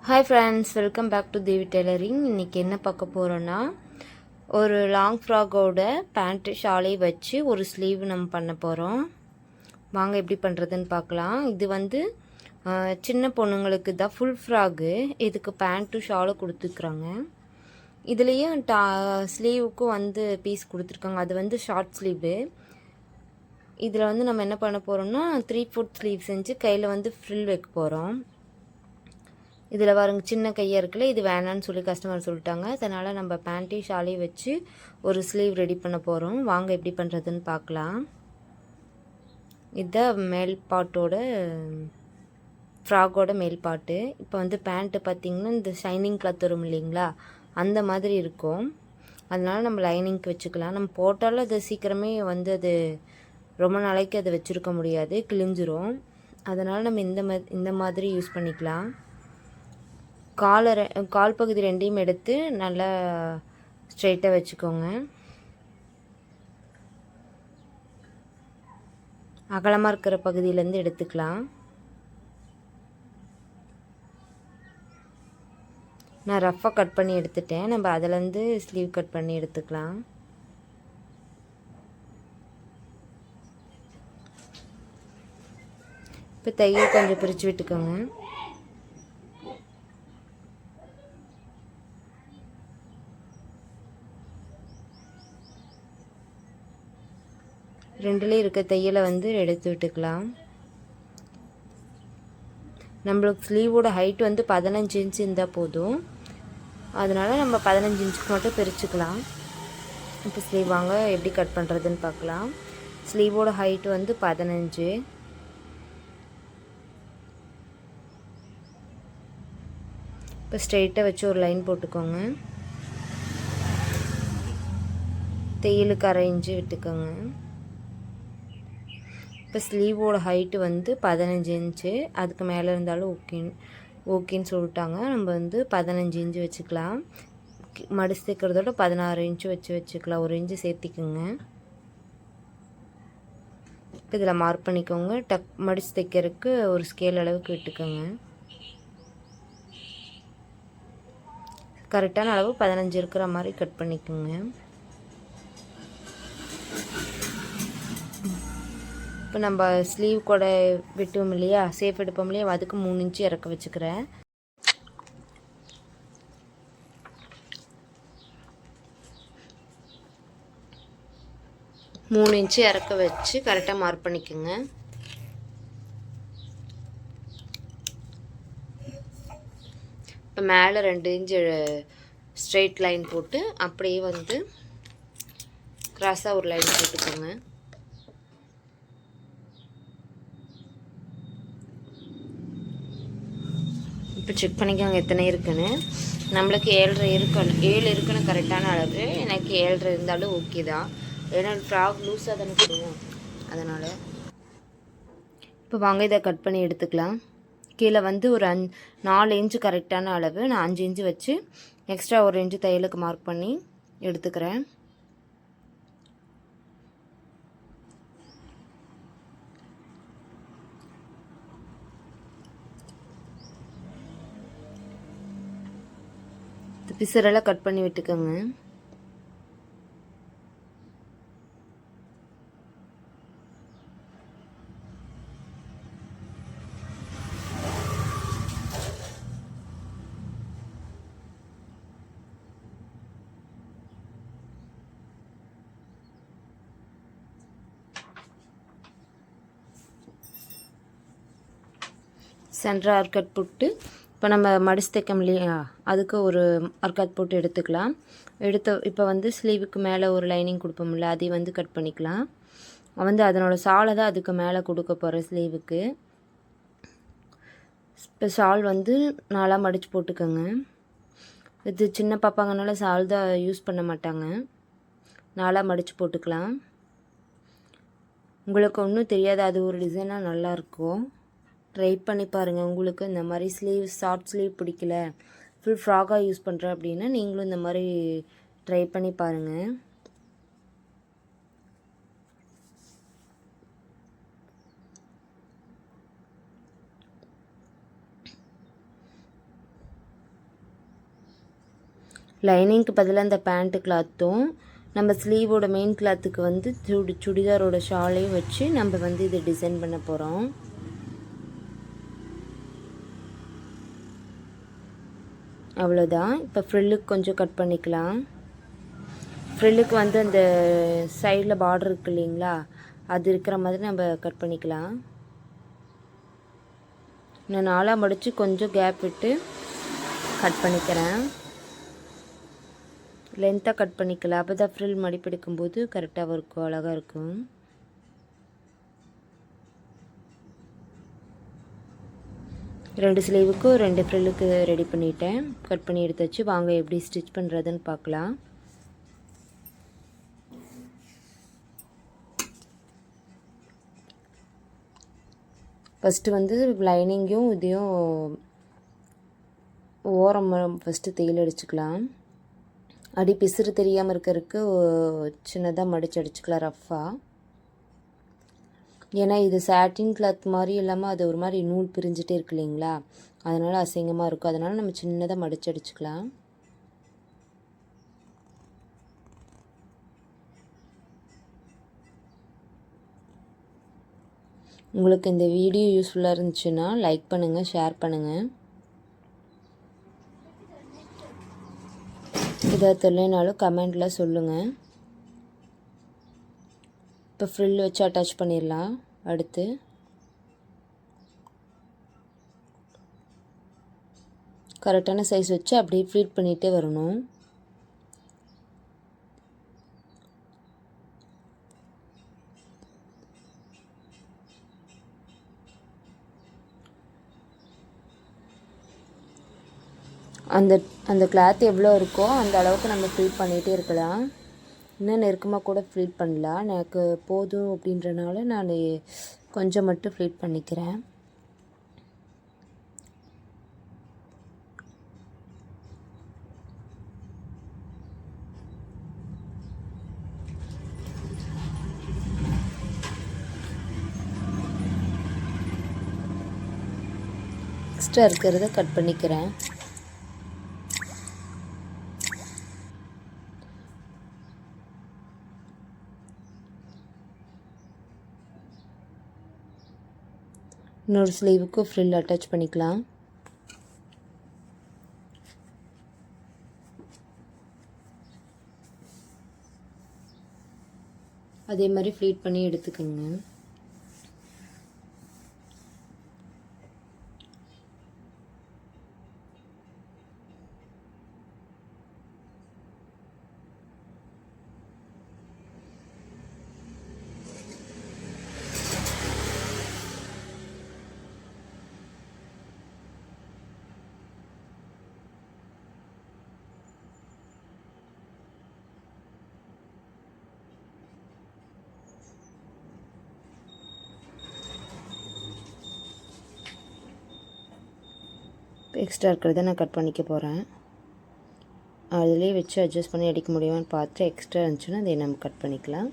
Hi friends, welcome back to Devi tailoring. இன்றைக்கி என்ன பார்க்க போகிறோன்னா, ஒரு லாங் ஃப்ராகோட பேண்ட்டு ஷாலை வச்சு ஒரு ஸ்லீவ் நம்ம பண்ண போகிறோம். வாங்க எப்படி பண்ணுறதுன்னு பார்க்கலாம். இது வந்து சின்ன பொண்ணுங்களுக்கு தான் ஃபுல் ஃப்ராகு. இதுக்கு பேண்ட்டும் ஷாலும் கொடுத்துருக்குறாங்க. இதுலேயும் ஸ்லீவுக்கும் வந்து பீஸ் கொடுத்துருக்காங்க. அது வந்து ஷார்ட் ஸ்லீவு. இதில் வந்து நம்ம என்ன பண்ண போகிறோம்னா 3/4 ஸ்லீவ் செஞ்சு கையில் வந்து ஃப்ரில் வைக்க போகிறோம். இதில் பாருங்க, சின்ன கையாக இருக்குல்ல, இது வேணான்னு சொல்லி கஸ்டமர் சொல்லிட்டாங்க. அதனால் நம்ம பேண்ட்டையும் ஷாலையும் வச்சு ஒரு ஸ்லீவ் ரெடி பண்ண போகிறோம். வாங்க எப்படி பண்ணுறதுன்னு பார்க்கலாம். இதுதான் மேல் பாட்டோட ஃப்ராகோட மேல் பாட்டு. இப்போ வந்து பேண்ட்டு பார்த்திங்கன்னா இந்த ஷைனிங் கிளாத் வரும் இல்லைங்களா, அந்த மாதிரி இருக்கும். அதனால் நம்ம லைனிங்க்கு வச்சுக்கலாம். நம்ம போட்டாலும் அது சீக்கிரமே வந்து அது ரொம்ப நாளைக்கு அதை வச்சுருக்க முடியாது, கிழிஞ்சிரும். அதனால் நம்ம இந்த மாதிரி யூஸ் பண்ணிக்கலாம். கால் பகுதி ரெண்டையும் எடுத்து நல்லா ஸ்ட்ரெயிட்டாக வச்சுக்கோங்க. அகலமாக இருக்கிற பகுதியிலேருந்து எடுத்துக்கலாம். நான் ரஃப்பாக கட் பண்ணி எடுத்துட்டேன். நம்ம அதிலேருந்து ஸ்லீவ் கட் பண்ணி எடுத்துக்கலாம். இப்போ தையல் கொஞ்சம் பிரித்து விட்டுக்கோங்க. ரெண்டுலேயும் இருக்க தையலை வந்து எடுத்து விட்டுக்கலாம். நம்மளுக்கு ஸ்லீவோட ஹைட் வந்து 15 இன்ச்சு இருந்தால் போதும். அதனால் நம்ம 15 இன்ச்சுக்கு மட்டும் பிரிச்சுக்கலாம். இப்போ ஸ்லீவ் வாங்க எப்படி கட் பண்ணுறதுன்னு பார்க்கலாம். ஸ்லீவோட ஹைட் வந்து 15. இப்போ ஸ்ட்ரெயிட்டாக வச்சு ஒரு லைன் போட்டுக்கோங்க. தையலுக்கு 1/2 இன்ச்சு விட்டுக்கோங்க. இப்போ ஸ்லீவோட ஹைட்டு வந்து 15 இன்ச்சு. அதுக்கு மேலே இருந்தாலும் ஓகேன்னு சொல்லிட்டாங்க. நம்ம வந்து 15 இன்ச்சு வச்சுக்கலாம். மடிச்சு தைக்கிறதோட 16 இன்ச்சு வச்சுக்கலாம். 1 இன்ச்சு சேர்த்திக்குங்க. இப்போ இதில் மார்க் பண்ணிக்கோங்க. மடிச்சு தைக்கிறதுக்கு ஒரு ஸ்கேல் அளவுக்கு விட்டுக்கோங்க. கரெக்டான அளவு 15 இருக்கிற மாதிரி கட் பண்ணிக்கோங்க. இப்போ நம்ம ஸ்லீவ் கூட வெட்டுவோம் இல்லையா, சேஃப் எடுப்போம் இல்லையா, அதுக்கு 3 இன்ச்சு இறக்க வச்சுக்கிறேன். மூணு இன்ச்சு இறக்க வச்சு கரெக்டாக மார்க் பண்ணிக்கோங்க. இப்போ மேலே 2 இன்ச்சு ஸ்ட்ரெயிட் லைன் போட்டு அப்படியே வந்து கிராஸாக ஒரு லைன் போட்டுக்கோங்க. இப்போ செக் பண்ணிக்கோங்க எத்தனை இருக்குன்னு. நம்மளுக்கு 7.5 இருக்கணும். 7 இருக்குன்னு கரெக்டான அளவு. எனக்கு 7.5 இருந்தாலும் ஓகே தான். ஏன்னா ஃப்ராக் லூஸாக தானே போடுவோம், அதனால். இப்போ வாங்க இதை கட் பண்ணி எடுத்துக்கலாம். கீழே வந்து ஒரு 4 இன்ச்சு கரெக்டான அளவு. நான் 5 இன்ச்சு வச்சு எக்ஸ்ட்ரா 1 இன்ச்சு தையலுக்கு மார்க் பண்ணி எடுத்துக்கிறேன். பிசரெல்லாம் கட் பண்ணி விட்டுக்கோங்க. சென்டர் ஆர்கட் போட்டு இப்போ நம்ம மடிச்சு தைக்கம் இல்லையா, அதுக்கு ஒரு ஆர்கட் போட்டு எடுத்துக்கலாம். இப்போ வந்து ஸ்லீவுக்கு மேலே ஒரு லைனிங் கொடுப்போம்ல, அதையும் வந்து கட் பண்ணிக்கலாம். வந்து அதனோட சாலை தான் அதுக்கு மேலே கொடுக்க போகிறேன் ஸ்லீவுக்கு. இப்போ ஷால் வந்து 4 மடித்து போட்டுக்கோங்க. இது சின்ன பாப்பாங்கனால ஷால் தான் யூஸ் பண்ண மாட்டாங்க. 4 மடித்து போட்டுக்கலாம். உங்களுக்கு ஒன்றும் தெரியாது, அது ஒரு டிசைனாக நல்லாயிருக்கும். ட்ரை பண்ணி பாருங்கள். உங்களுக்கு இந்த மாதிரி ஷார்ட் ஸ்லீவ் பிடிக்கல, ஃபுல் ஃப்ராகாக யூஸ் பண்ணுறேன் அப்படின்னா நீங்களும் இந்த மாதிரி ட்ரை பண்ணி பாருங்கள். லைனிங்க்கு பதிலாக அந்த பேண்ட்டு கிளாத்தும் நம்ம ஸ்லீவோட மெயின் கிளாத்துக்கு வந்து சுடிதாரோட ஷாலையும் வச்சு நம்ம வந்து இதை டிசைன் பண்ண போகிறோம். அவ்வளோதான். இப்போ ஃப்ரில்லுக்கு கொஞ்சம் கட் பண்ணிக்கலாம். ஃப்ரில்லுக்கு வந்து அந்த சைடில் பார்டர் இருக்கு இல்லைங்களா, அது இருக்கிற மாதிரி நம்ம கட் பண்ணிக்கலாம். நான் 4 மடித்து கொஞ்சம் கேப் விட்டு கட் பண்ணிக்கிறேன். லென்த்தாக கட் பண்ணிக்கலாம், அப்போ தான் ஃப்ரில் மடிப்பெடுக்கும்போது கரெக்டாக இருக்கும், அழகாக இருக்கும். ரெண்டு ஸ்லீவுக்கு 2 ஃப்ரில்லுக்கு ரெடி பண்ணிட்டேன், கட் பண்ணி எடுத்து வச்சு வாங்க எப்படி ஸ்டிச் பண்ணுறதுன்னு பார்க்கலாம். ஃபஸ்ட்டு வந்து லைனிங்கும் இதையும் ஓரம் ஃபஸ்ட்டு தையல் அடிச்சுக்கலாம். அடி பிசுறு தெரியாமல் இருக்கிறதுக்கு சின்னதாக மடித்து அடிச்சுக்கலாம் ரஃப்பாக. ஏன்னா இது சாட்டின் கிளாத் மாதிரி இல்லாமல் அது ஒரு மாதிரி நூல் பிரிஞ்சுட்டே இருக்கு இல்லைங்களா, அதனால் அசிங்கமாக இருக்கும். அதனால் நம்ம சின்னதாக மடித்து அடிச்சுக்கலாம். உங்களுக்கு இந்த வீடியோ யூஸ்ஃபுல்லாக இருந்துச்சுன்னா லைக் பண்ணுங்கள், ஷேர் பண்ணுங்கள். இதாக தெரியலனாலும் கமெண்டில் சொல்லுங்கள். இப்போ ஃப்ரில் வச்சு அட்டாச் பண்ணிடலாம். அடுத்து கரெக்டான சைஸ் வச்சு அப்படியே ஃப்ளீட் பண்ணிகிட்டே வரணும். அந்த கிளாத் எவ்வளோ இருக்கோ அந்த அளவுக்கு நம்ம ஃப்ளீட் பண்ணிகிட்டே இருக்கலாம். இன்னும் நெருக்கமாக கூட ஃப்ளீட் பண்ணலாம். எனக்கு போதும் அப்படின்றனால நான் கொஞ்சம் மட்டும் ஃப்ளீட் பண்ணிக்கிறேன். எக்ஸ்ட்ரா இருக்கிறத கட் பண்ணிக்கிறேன். இன்னொரு ஸ்லீவுக்கு ஃப்ரில் அட்டாச் பண்ணிக்கலாம். அதே மாதிரி ஃப்ளீட் பண்ணி எடுத்துக்கோங்க. எக்ஸ்ட்ரா இருக்கிறத நான் கட் பண்ணிக்க போகிறேன். அதிலே வச்சு அட்ஜஸ்ட் பண்ணி அடிக்க முடியுமான்னு பார்த்து எக்ஸ்ட்ரா இருந்துச்சுன்னா அதை நம்ம கட் பண்ணிக்கலாம்.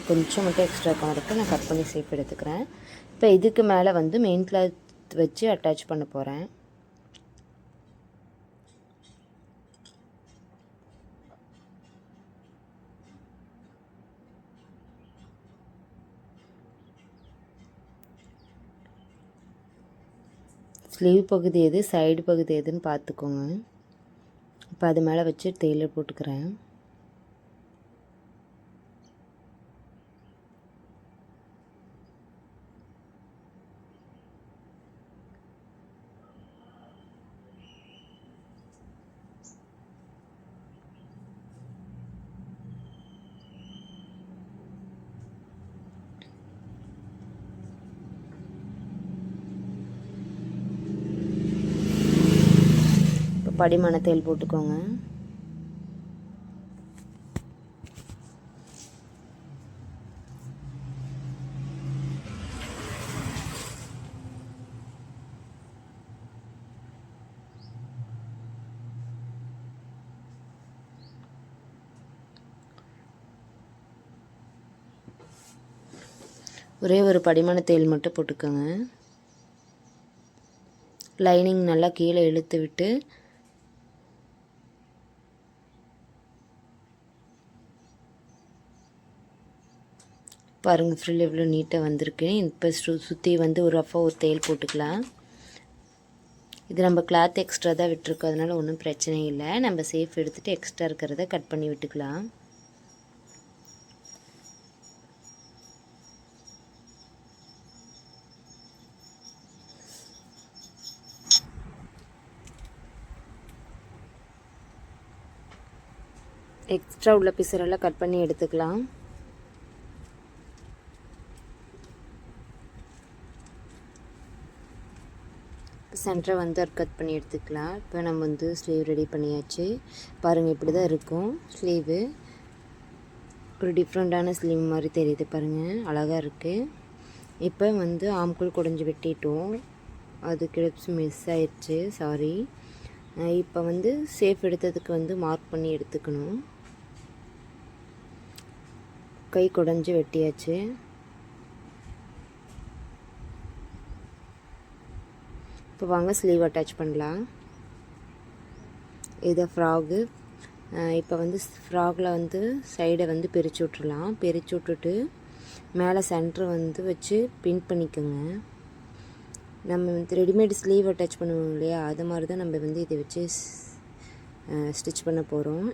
கொஞ்சம் மட்டும் எக்ஸ்ட்ரா இருக்க நான் கட் பண்ணி சேஃப் எடுத்துக்கிறேன். இப்போ இதுக்கு மேலே வந்து மெயின் கிளாத் வச்சு அட்டாச் பண்ண போகிறேன். ஸ்லீவ் பகுதி எது, சைடு பகுதி எதுன்னு பார்த்துக்கோங்க. இப்போ அது மேலே வச்சு டெய்லர் போட்டுக்கிறேன். படிமான தையல் போட்டுக்கோங்க. ஒரே ஒரு படிமான தையல் மட்டும் போட்டுக்கோங்க. லைனிங் நல்லா கீழே இழுத்து விட்டு பாருங்கள் ஃப்ரில் எவ்வளோ நீட்டாக வந்திருக்கு. இப்போ சுற்றி வந்து ஒரு ரஃபாக ஒரு தையல் போட்டுக்கலாம். இது நம்ம கிளாத் எக்ஸ்ட்ரா தான் விட்டுருக்கோம், அதனால் ஒன்றும் பிரச்சனை இல்லை. நம்ம சேஃப் எடுத்துகிட்டு எக்ஸ்ட்ரா இருக்கிறத கட் பண்ணி விட்டுக்கலாம். எக்ஸ்ட்ரா உள்ள பீஸரெல்லாம் கட் பண்ணி எடுத்துக்கலாம். சென்டரை வந்து கட் பண்ணி எடுத்துக்கலாம். இப்போ நம்ம வந்து ஸ்லீவ் ரெடி பண்ணியாச்சு. பாருங்கள் இப்படி தான் இருக்கும் ஸ்லீவு. ஒரு டிஃப்ரெண்ட்டான ஸ்லீவ் மாதிரி தெரியுது பாருங்கள், அழகாக இருக்குது. இப்போ வந்து ஆம்குள் குடஞ்சி வெட்டிட்டோம், அது கிளிப்ஸ் மிஸ் ஆயிடுச்சு, சாரி. இப்போ வந்து சேஃப் எடுத்ததுக்கு வந்து மார்க் பண்ணி எடுத்துக்கணும். கை குடஞ்சி வெட்டியாச்சு. இப்போ வாங்க ஸ்லீவ் அட்டாச் பண்ணலாம். இதை ஃப்ராகு. இப்போ வந்து ஃப்ராகில் வந்து சைடை வந்து பிரித்து விட்றலாம். பிரித்து விட்டுட்டு மேலே சென்டர் வந்து வச்சு பின் பண்ணிக்கோங்க. நம்ம வந்து ரெடிமேட் ஸ்லீவ் அட்டாச் பண்ணுவோம் இல்லையா, அது மாதிரி தான் நம்ம வந்து இதை வச்சு ஸ்டிச் பண்ண போகிறோம்.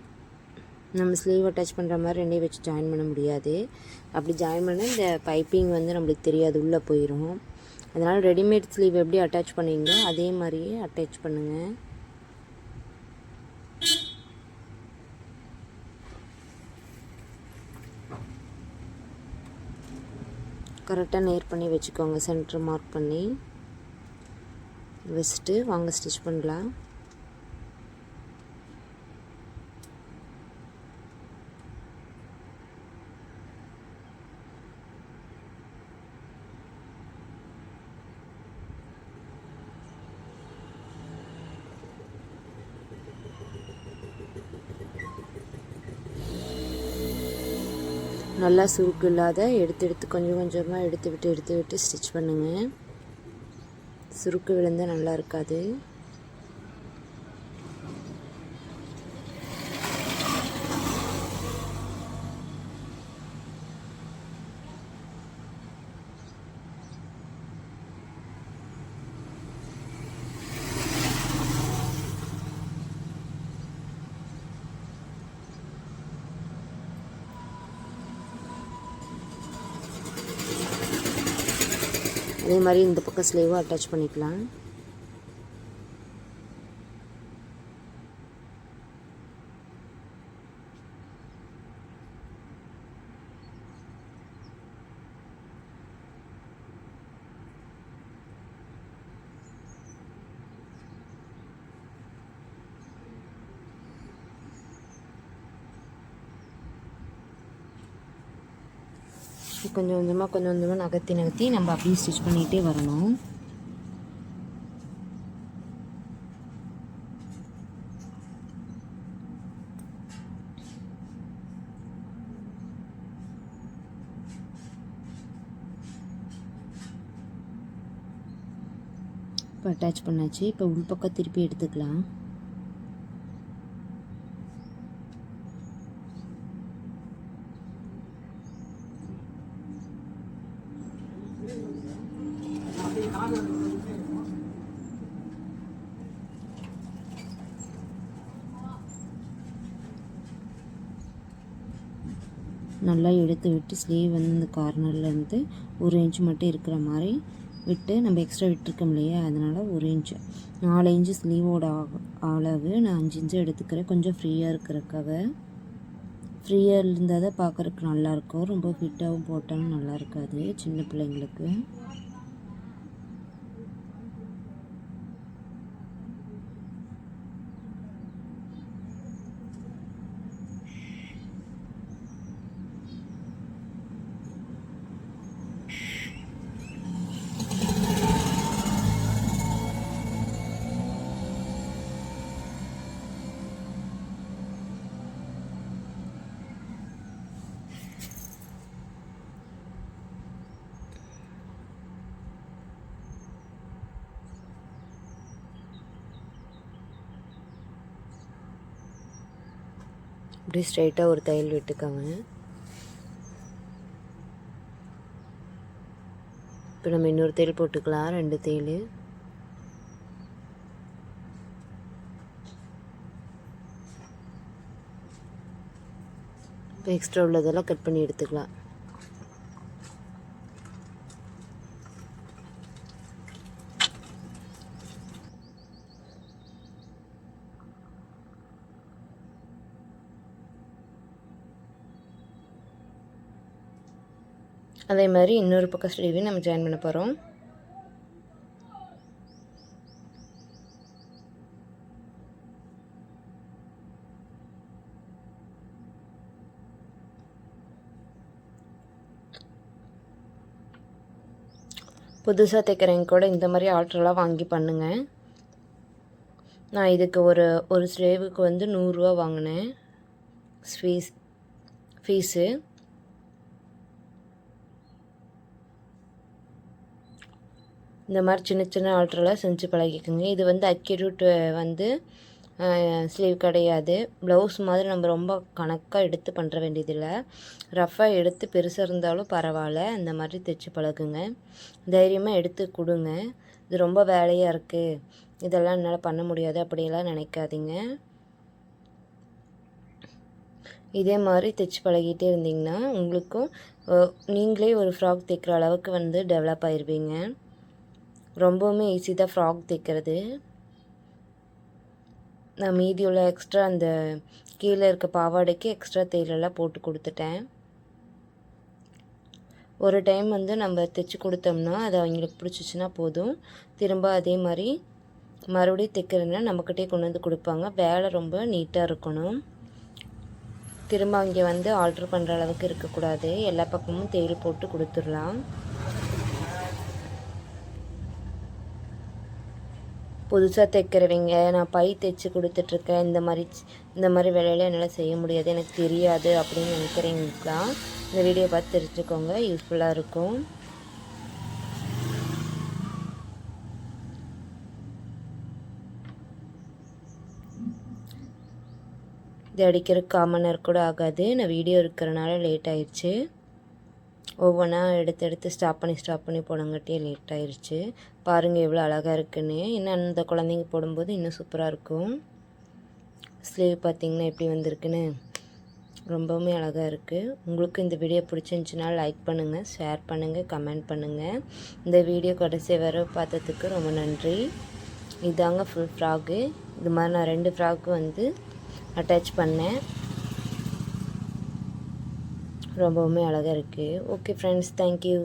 நம்ம ஸ்லீவ் அட்டாச் பண்ணுற மாதிரி ரெண்டையும் வச்சு ஜாயின் பண்ண முடியாது. அப்படி ஜாயின் பண்ணால் இந்த பைப்பிங் வந்து நம்மளுக்கு தெரியாது, உள்ளே போயிடும். அதனால் ரெடிமேட் ஸ்லீவ் எப்படி அட்டாச் பண்ணுவீங்களோ அதே மாதிரியே அட்டாச் பண்ணுங்கள். கரெக்டாக நேர் பண்ணி வச்சுக்கோங்க. சென்டர் மார்க் பண்ணி வச்சுட்டு வாங்க ஸ்டிச் பண்ணலாம். நல்லா சுருக்கு இல்லாத எடுத்து கொஞ்சம் கொஞ்சமாக எடுத்து விட்டு ஸ்டிச் பண்ணுங்கள். சுருக்கு விழுந்தால் நல்லா இருக்காது. அதே மாதிரி இந்த பக்கம் ஸ்லீவும் அட்டாச் பண்ணிக்கலாம். கொஞ்சம் கொஞ்சமாக நகர்த்தி நம்ம அப்படியே ஸ்டிச் பண்ணிகிட்டே வரணும். இப்போ அட்டாச் பண்ணாச்சு. இப்போ உள்பக்கம் திருப்பி எடுத்துக்கலாம். நல்லா எடுத்து விட்டு ஸ்லீவ் வந்து இந்த கார்னர்லேருந்து 1 இன்ச் மட்டும் இருக்கிற மாதிரி விட்டு, நம்ம எக்ஸ்ட்ரா விட்டுருக்கோம் இல்லையா, அதனால் 1 இன்ச்சு 4 இன்ச்சு ஸ்லீவோட அளவு நான் 5 இன்ச்சு எடுத்துக்கிறேன். கொஞ்சம் ஃப்ரீயாக இருக்கிறதுக்காக. ஃப்ரீயாக இருந்தால் தான் பார்க்குறதுக்கு நல்லாயிருக்கும். ரொம்ப ஃபிட்டாகவும் போட்டாலும் நல்லா இருக்காது சின்ன பிள்ளைங்களுக்கு. இப்படி ஸ்ட்ரைட்டாக ஒரு தையல் விட்டுக்கோங்க. இப்போ நம்ம இன்னொரு தையல் போட்டுக்கலாம், 2 தையல். இப்போ எக்ஸ்ட்ரா உள்ளதெல்லாம் கட் பண்ணி எடுத்துக்கலாம். அதே மாதிரி இன்னொரு பக்கம் ஸ்லீவையும் நம்ம ஜாயின் பண்ண போகிறோம். புதுசாக தைக்கிறவங்க கூட இந்த மாதிரி ஆல்ட்ரெலாம் வாங்கி பண்ணுங்கள். நான் இதுக்கு ஒரு ஸ்லீவுக்கு வந்து 100 ரூபா வாங்கினேன் ஃபீஸு. இந்த மாதிரி சின்ன சின்ன ஆல்ட்ரெலாம் செஞ்சு பழகிக்கோங்க. இது வந்து அக்யூரேட் வந்து ஸ்லீவ் கிடையாது. ப்ளவுஸ் மாதிரி நம்ம ரொம்ப கணக்காக எடுத்து பண்ணுற வேண்டியதில்லை. ரஃபாக எடுத்து பெருசாக இருந்தாலும் பரவாயில்ல, அந்த மாதிரி தைச்சி பழகுங்க. தைரியமாக எடுத்து கொடுங்க. இது ரொம்ப வேலையாக இருக்குது, இதெல்லாம் என்னால் பண்ண முடியாது அப்படியெல்லாம் நினைக்காதீங்க. இதே மாதிரி தைச்சி பழகிட்டே இருந்தீங்கன்னா உங்களுக்கும் நீங்களே ஒரு ஃப்ராக் தைக்கிற அளவுக்கு வந்து டெவலப் ஆயிடுவீங்க. ரொம்பவுமே ஈஸி தான் ஃப்ராக் தைக்கிறது. நான் மீதி உள்ள எக்ஸ்ட்ரா அந்த கீழே இருக்க பாவாடைக்கு எக்ஸ்ட்ரா தையலெல்லாம் போட்டு கொடுத்துட்டேன். ஒரு டைம் வந்து நம்ம தைச்சி கொடுத்தோம்னா அது அவங்களுக்கு பிடிச்சிச்சின்னா போதும், திரும்ப அதே மாதிரி மறுபடியும் தைக்கிறதுனா நம்மக்கிட்டே கொண்டு வந்து கொடுப்பாங்க. வேலை ரொம்ப நீட்டாக இருக்கணும். திரும்ப அங்கே வந்து ஆல்ட்ரு பண்ணுற அளவுக்கு இருக்கக்கூடாது. எல்லா பக்கமும் தையல் போட்டு கொடுத்துடலாம். புதுசாக தைக்கிறவங்க நான் பை தைச்சி கொடுத்துட்ருக்கேன், இந்த மாதிரி வேலையில் என்னால் செய்ய முடியாது, எனக்கு தெரியாது அப்படின்னு நினைக்கிறவங்களுக்குலாம் இந்த வீடியோ பார்த்து தெரிஞ்சுக்கோங்க, யூஸ்ஃபுல்லாக இருக்கும். இது அடிக்கிறதுக்கு 1/4 மணி நேரம் கூட ஆகாது. நான் வீடியோ இருக்கிறனால லேட் ஆயிடுச்சு. ஒவ்வொன்றா எடுத்து ஸ்டாப் பண்ணி போனங்காட்டியே லேட் ஆயிடுச்சு. பாருங்கள் எவ்வளோ அழகாக இருக்குன்னு. இன்னும் அந்த குழந்தைங்க போடும்போது இன்னும் சூப்பராக இருக்கும். ஸ்லீவ் பார்த்திங்கன்னா எப்படி வந்திருக்குன்னு ரொம்பவுமே அழகாக இருக்குது. உங்களுக்கு இந்த வீடியோ பிடிச்சிருந்துச்சின்னா லைக் பண்ணுங்கள், ஷேர் பண்ணுங்கள், கமெண்ட் பண்ணுங்கள். இந்த வீடியோ கடைசி வர பார்த்ததுக்கு ரொம்ப நன்றி. இதாங்க ஃபுல் ஃப்ராக்கு. இது மாதிரி நான் 2 ஃப்ராக்கு வந்து அட்டாச் பண்ணேன். ரொம்பவுமே அழகாக இருக்குது. Okay friends, thank you.